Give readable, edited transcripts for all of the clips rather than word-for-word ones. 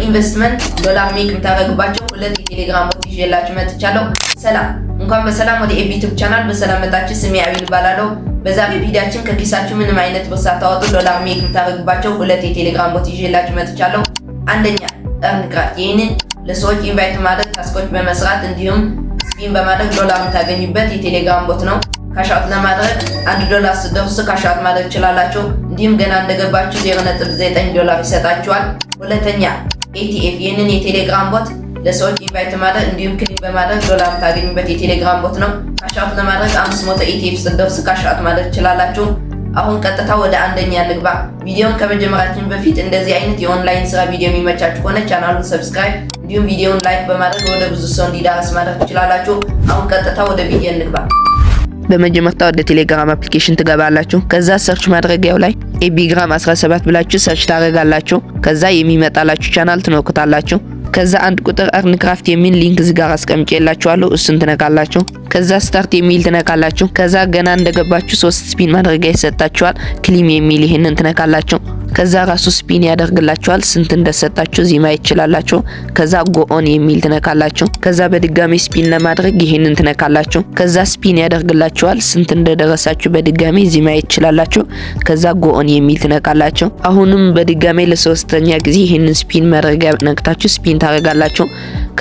በኢንቨስትመንት ዶላር ሜክ የምታደርጉባቸው ሁለት የቴሌግራም ቦት ይዤላችሁ መጥቻለሁ። ሰላም፣ እንኳን በሰላም ወደ ኤቢ ዩቲዩብ ቻናል በሰላም መጣችሁ። ስሜ አቤል እባላለሁ። በዛሬ ቪዲዮአችን ከኪሳችሁ ምንም አይነት ብር ሳታወጡ ዶላር ሜክ የምታደርጉባቸው ሁለት የቴሌግራም ቦት ይዤላችሁ መጥቻለሁ። አንደኛ ኤርንክራፍት፣ ይህንን ለሰዎች ኢንቫይት ማድረግ ታስኮች በመስራት እንዲሁም ስፒን በማድረግ ዶላር የምታገኙበት የቴሌግራም ቦት ነው። ካሻውት ለማድረግ $1 ስትደርሱ ካሻውት ማድረግ ትችላላችሁ። እንዲሁም ገና እንደገባችሁ $0.9 ይሰጣችኋል። ሁለተኛ ኤቲኤፍ፣ ይህንን የቴሌግራም ቦት ለሰዎች ኢንቫይት ማድረግ እንዲሁም ክሊክ በማድረግ ዶላር የምታገኙበት የቴሌግራም ቦት ነው። ካሻውት ለማድረግ 500 ኤቲኤፍ ስትደርሱ ካሻውት ማድረግ ትችላላችሁ። አሁን ቀጥታ ወደ አንደኛ ንግባ። ቪዲዮውን ከመጀመራችን በፊት እንደዚህ አይነት የኦንላይን ስራ ቪዲዮ የሚመቻችሁ ከሆነ ቻናሉን ሰብስክራይብ እንዲሁም ቪዲዮውን ላይክ በማድረግ ወደ ብዙ ሰው እንዲዳረስ ማድረግ ትችላላችሁ። አሁን ቀጥታ ወደ ቪዲዮ ንግባ። በመጀመሪያ ወደ ቴሌግራም አፕሊኬሽን ትገባላችሁ። ከዛ ሰርች ማድረጊያው ላይ ኤቢግራም 17 ብላችሁ ሰርች ታደርጋላችሁ። ከዛ የሚመጣላችሁ ቻናል ትነኩታላችሁ። ከዛ አንድ ቁጥር ኤርንክራፍት የሚል ሊንክ እዚህ ጋር አስቀምጬላችኋለሁ፣ እሱን ትነካላችሁ። ከዛ ስታርት የሚል ትነካላችሁ። ከዛ ገና እንደገባችሁ 3 ስፒን ማድረጊያ ይሰጣችኋል። ክሊም የሚል ይሄንን ትነካላችሁ። ከዛ ራሱ ስፒን ያደርግላችኋል። ስንት እንደሰጣችሁ እዚህ ማየት ትችላላችሁ። ከዛ ጎኦን የሚል ትነካላችሁ። ከዛ በድጋሚ ስፒን ለማድረግ ይሄንን ትነካላችሁ። ከዛ ስፒን ያደርግላችኋል። ስንት እንደደረሳችሁ በድጋሚ እዚህ ማየት ትችላላችሁ። ከዛ ጎኦን የሚል ትነካላችሁ። አሁንም በድጋሚ ለሶስተኛ ጊዜ ይሄንን ስፒን ማድረጊያ ነክታችሁ ስፒን ታደርጋላችሁ።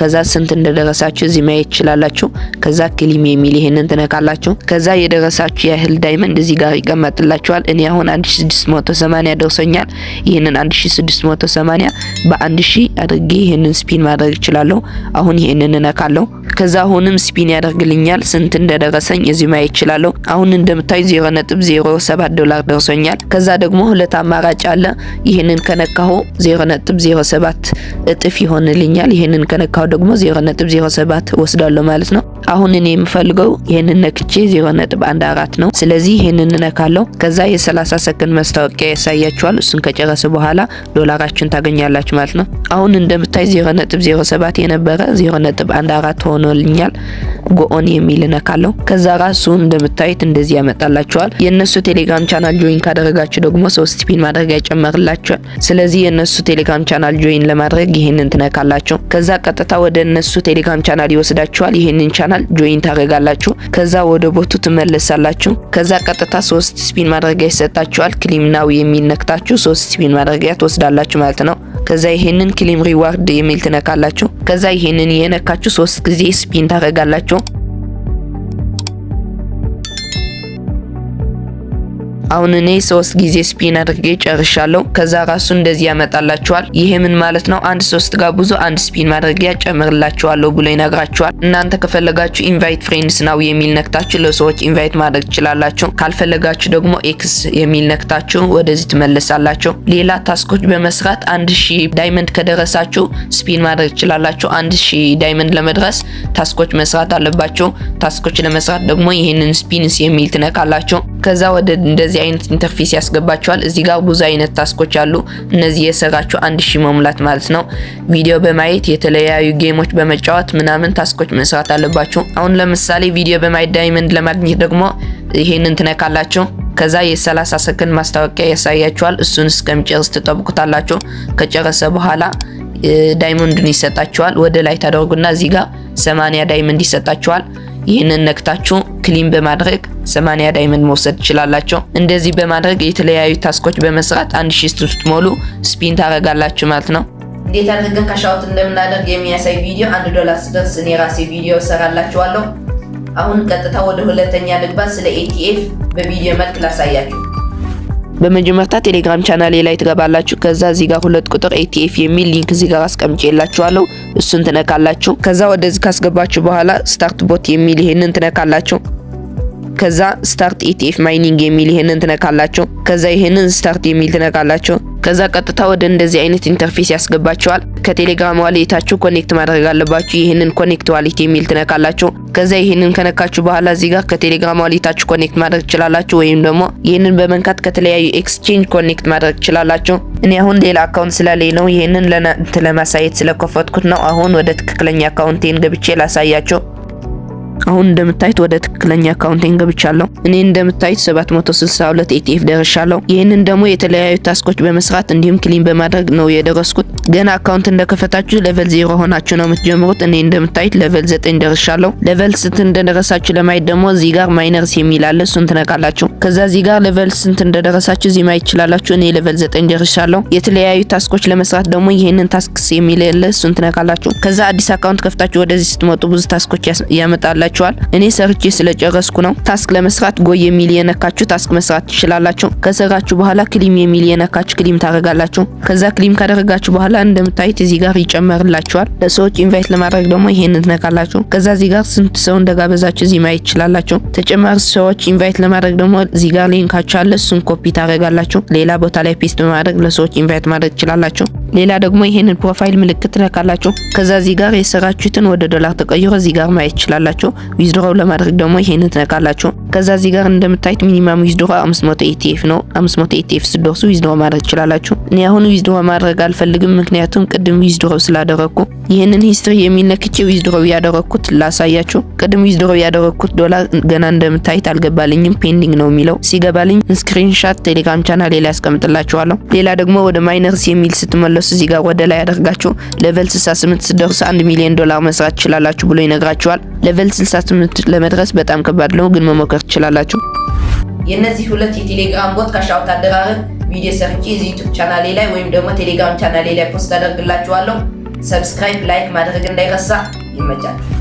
ከዛ ስንት እንደደረሳችሁ እዚህ ማየት ትችላላችሁ። ከዛ ክሊም የሚል ይሄንን ትነካላችሁ። ከዛ የደረሳችሁ ያህል ዳይመንድ እዚህ ጋር ይቀመጥላችኋል። እኔ አሁን 1680 ደርሶኛል። ይሄንን 1680 በ1000 አድርጌ ይሄንን ስፒን ማድረግ እችላለሁ። አሁን ይሄንን እነካለሁ። ከዛ አሁንም ስፒን ያደርግልኛል። ስንት እንደደረሰኝ እዚህ ማየት እችላለሁ። አሁን እንደምታዩ $0.07 ደርሶኛል። ከዛ ደግሞ ሁለት አማራጭ አለ። ይሄንን ከነካሁ 0.07 እጥፍ ይሆንልኛል። ይሄንን ከነካሁ ደግሞ 0.07 ወስዳለሁ ማለት ነው። አሁን እኔ የምፈልገው ይሄንን ነክቼ 0.14 ነው። ስለዚህ ይሄንን እነካለሁ። ከዛ የ30 ሰከንድ ማስታወቂያ ያሳያችኋል። እሱን ከጨረሰ በኋላ ዶላራችሁን ታገኛላችሁ ማለት ነው። አሁን እንደምታይ 0.07 የነበረ 0.14 ሆኖልኛል። ጎኦን የሚል እነካለሁ። ከዛ ራሱ እንደምታዩት እንደዚህ ያመጣላችኋል። የነሱ ቴሌግራም ቻናል ጆይን ካደረጋችሁ ደግሞ 3 ስፒን ማድረግ ያጨመርላችኋል። ስለዚህ የነሱ ቴሌግራም ቻናል ጆይን ለማድረግ ይሄንን ትነካላችሁ። ከዛ ቀጥታ ወደ እነሱ ቴሌግራም ቻናል ይወስዳችኋል። ይሄንን ቻናል ጆይን ታደርጋላችሁ። ከዛ ወደ ቦቱ ትመለሳላችሁ። ከዛ ቀጥታ 3 ስፒን ማድረጊያ ይሰጣችኋል። ክሊም ናው የሚል ነክታችሁ 3 ስፒን ማድረጊያ ትወስዳላችሁ ማለት ነው። ከዛ ይሄንን ክሊም ሪዋርድ የሚል ትነካላችሁ። ከዛ ይሄንን የነካችሁ 3 ጊዜ ስፒን ታደርጋላችሁ። አሁን እኔ 3 ጊዜ ስፒን አድርጌ ጨርሻለሁ። ከዛ ራሱ እንደዚህ ያመጣላችኋል። ይሄ ምን ማለት ነው? አንድ 3 ጋር ብዙ አንድ ስፒን ማድረጊያ ጨምርላችኋለሁ ብሎ ይነግራችኋል። እናንተ ከፈለጋችሁ ኢንቫይት ፍሬንድስ ናው የሚል ነክታችሁ ለሰዎች ኢንቫይት ማድረግ ትችላላችሁ። ካልፈለጋችሁ ደግሞ ኤክስ የሚል ነክታችሁ ወደዚህ ትመለሳላችሁ። ሌላ ታስኮች በመስራት 1000 ዳይመንድ ከደረሳችሁ ስፒን ማድረግ ትችላላችሁ። 1000 ዳይመንድ ለመድረስ ታስኮች መስራት አለባችሁ። ታስኮች ለመስራት ደግሞ ይሄንን ስፒንስ የሚል ትነካላችሁ። ከዛ ወደ እንደዚህ አይነት ኢንተርፌስ ያስገባችኋል። እዚህ ጋር ብዙ አይነት ታስኮች አሉ። እነዚህ የሰራችሁ 1000 መሙላት ማለት ነው። ቪዲዮ በማየት የተለያዩ ጌሞች በመጫወት ምናምን ታስኮች መስራት አለባችሁ። አሁን ለምሳሌ ቪዲዮ በማየት ዳይመንድ ለማግኘት ደግሞ ይሄንን ትነካላችሁ። ከዛ የ30 ሰከንድ ማስታወቂያ ያሳያችኋል። እሱን እስከሚጨርስ ትጠብቁታላችሁ። ከጨረሰ በኋላ ዳይመንዱን ይሰጣችኋል። ወደ ላይ ታደርጉና እዚህ ጋር 80 ዳይመንድ ይሰጣችኋል። ይህንን ነክታችሁ ክሊም በማድረግ 80 ዳይመንድ መውሰድ ትችላላችሁ። እንደዚህ በማድረግ የተለያዩ ታስኮች በመስራት 1000 ስትሞሉ ስፒን ታደርጋላችሁ ማለት ነው። እንዴት አድርገን ካሻውት እንደምናደርግ የሚያሳይ ቪዲዮ $1 ስደርስ እኔ ራሴ ቪዲዮ ሰራላችኋለሁ። አሁን ቀጥታ ወደ ሁለተኛ ንግባ። ስለ ኤቲኤፍ በቪዲዮ መልክ ላሳያችሁ። በመጀመሪያ ቴሌግራም ቻናሌ ላይ ትገባላችሁ። ከዛ እዚህ ጋር 2 ቁጥር ኤቲኤፍ የሚል ሊንክ እዚህ ጋር አስቀምጬላችኋለሁ፣ እሱን ትነካላችሁ። ከዛ ወደዚህ ካስገባችሁ በኋላ ስታርት ቦት የሚል ይሄንን ትነካላችሁ። ከዛ ስታርት ኤቲኤፍ ማይኒንግ የሚል ይሄንን ትነካላችሁ። ከዛ ይሄንን ስታርት የሚል ትነካላችሁ። ከዛ ቀጥታ ወደ እንደዚህ አይነት ኢንተርፌስ ያስገባችኋል። ከቴሌግራም ዋሌታችሁ ኮኔክት ማድረግ አለባችሁ። ይሄንን ኮኔክት ዋሌት የሚል ትነካላችሁ። ከዛ ይሄንን ከነካችሁ በኋላ እዚህ ጋር ከቴሌግራም ዋሌታችሁ ኮኔክት ማድረግ ትችላላችሁ፣ ወይም ደግሞ ይሄንን በመንካት ከተለያዩ ኤክስቼንጅ ኮኔክት ማድረግ ትችላላችሁ። እኔ አሁን ሌላ አካውንት ስላለኝ ነው ይሄንን ለማሳየት ስለከፈትኩት ነው። አሁን ወደ ትክክለኛ አካውንቴን ገብቼ ላሳያችሁ። አሁን እንደምታዩት ወደ ትክክለኛ አካውንቴን ገብቻለሁ። እኔ እንደምታዩት 762 ኤቲኤፍ ደርሻለሁ። ይሄንን ደግሞ የተለያዩ ታስኮች በመስራት እንዲሁም ክሊን በማድረግ ነው የደረስኩት። ገና አካውንት እንደከፈታችሁ ሌቨል 0 ሆናችሁ ነው የምትጀምሩት። እኔ እንደምታዩት ሌቨል 9 ደርሻለሁ። ሌቨል ስንት እንደደረሳችሁ ለማየት ደግሞ እዚህ ጋር ማይነርስ የሚል አለ፣ እሱን ትነካላችሁ። ከዛ እዚህ ጋር ሌቨል ስንት እንደደረሳችሁ እዚህ ማየት ትችላላችሁ። እኔ ሌቨል 9 ደርሻለሁ። የተለያዩ ታስኮች ለመስራት ደግሞ ይሄንን ታስክስ የሚል አለ፣ እሱን ትነካላችሁ። ከዛ አዲስ አካውንት ከፍታችሁ ወደዚህ ስትመጡ ብዙ ታስኮች ያመጣላችኋል። እኔ ሰርቼ ስለጨረስኩ ነው። ታስክ ለመስራት ጎይ የሚል የነካችሁ ታስክ መስራት ትችላላችሁ። ከሰራችሁ በኋላ ክሊም የሚል የነካችሁ ክሊም ታረጋላችሁ። ከዛ ክሊም ካደረጋችሁ በኋላ እንደምታዩት እዚህ ጋር ይጨመርላችኋል። ለሰዎች ኢንቫይት ለማድረግ ደግሞ ይሄንን ትነካላችሁ። ከዛ እዚህ ጋር ስንት ሰው እንደጋበዛችሁ እዚህ ማየት ትችላላችሁ። ተጨማሪ ሰዎች ኢንቫይት ለማድረግ ደግሞ እዚህ ጋር ሊንካችሁ አለ፣ እሱን ኮፒ ታረጋላችሁ። ሌላ ቦታ ላይ ፔስት በማድረግ ለሰዎች ኢንቫይት ማድረግ ትችላላችሁ። ሌላ ደግሞ ይሄንን ፕሮፋይል ምልክት ትነካላችሁ። ከዛ እዚህ ጋር የሰራችሁትን ወደ ዶላር ተቀይሮ እዚህ ጋር ማየት ትችላላችሁ። ዊዝድሮው ለማድረግ ደግሞ ይሄንን ትነካላችሁ። ከዛ እዚህ ጋር እንደምታዩት ሚኒማም ዊዝድሮ 500 ኢቲኤፍ ነው። 500 ኢቲኤፍ ስትደርሱ ዊዝድሮ ማድረግ ትችላላችሁ። እኔ አሁን ዊዝድሮ ማድረግ አልፈልግም፣ ምክንያቱም ቅድም ዊዝድሮ ስላደረኩ። ይሄንን ሂስትሪ የሚነክቼ ዊዝድሮ ያደረኩት ላሳያችሁ። ቅድም ዊዝድሮ ያደረኩት ዶላር ገና እንደምታዩት አልገባልኝም፣ ፔንዲንግ ነው የሚለው። ሲገባልኝ ስክሪንሻት ቴሌግራም ቻናሌ ላይ ያስቀምጥላችኋለሁ። ሌላ ደግሞ ወደ ማይነርስ የሚል ስትመለሱ እዚህ ጋር ወደ ላይ ያደርጋችሁ ሌቨል 68 ስትደርሱ $1 ሚሊዮን መስራት ትችላላችሁ ብሎ ይነግራችኋል። ሌቨል 68 ለመድረስ በጣም ከባድ ነው፣ ግን መሞከር ትችላላችሁ። የነዚህ ሁለት የቴሌግራም ቦት ካሻውት አደራረግ ቪዲዮ ሰርቼ እዚህ ዩቲዩብ ቻናሌ ላይ ወይም ደግሞ ቴሌግራም ቻናሌ ላይ ፖስት አደርግላችኋለሁ። ሰብስክራይብ፣ ላይክ ማድረግ እንዳይረሳ። ይመቻችሁ።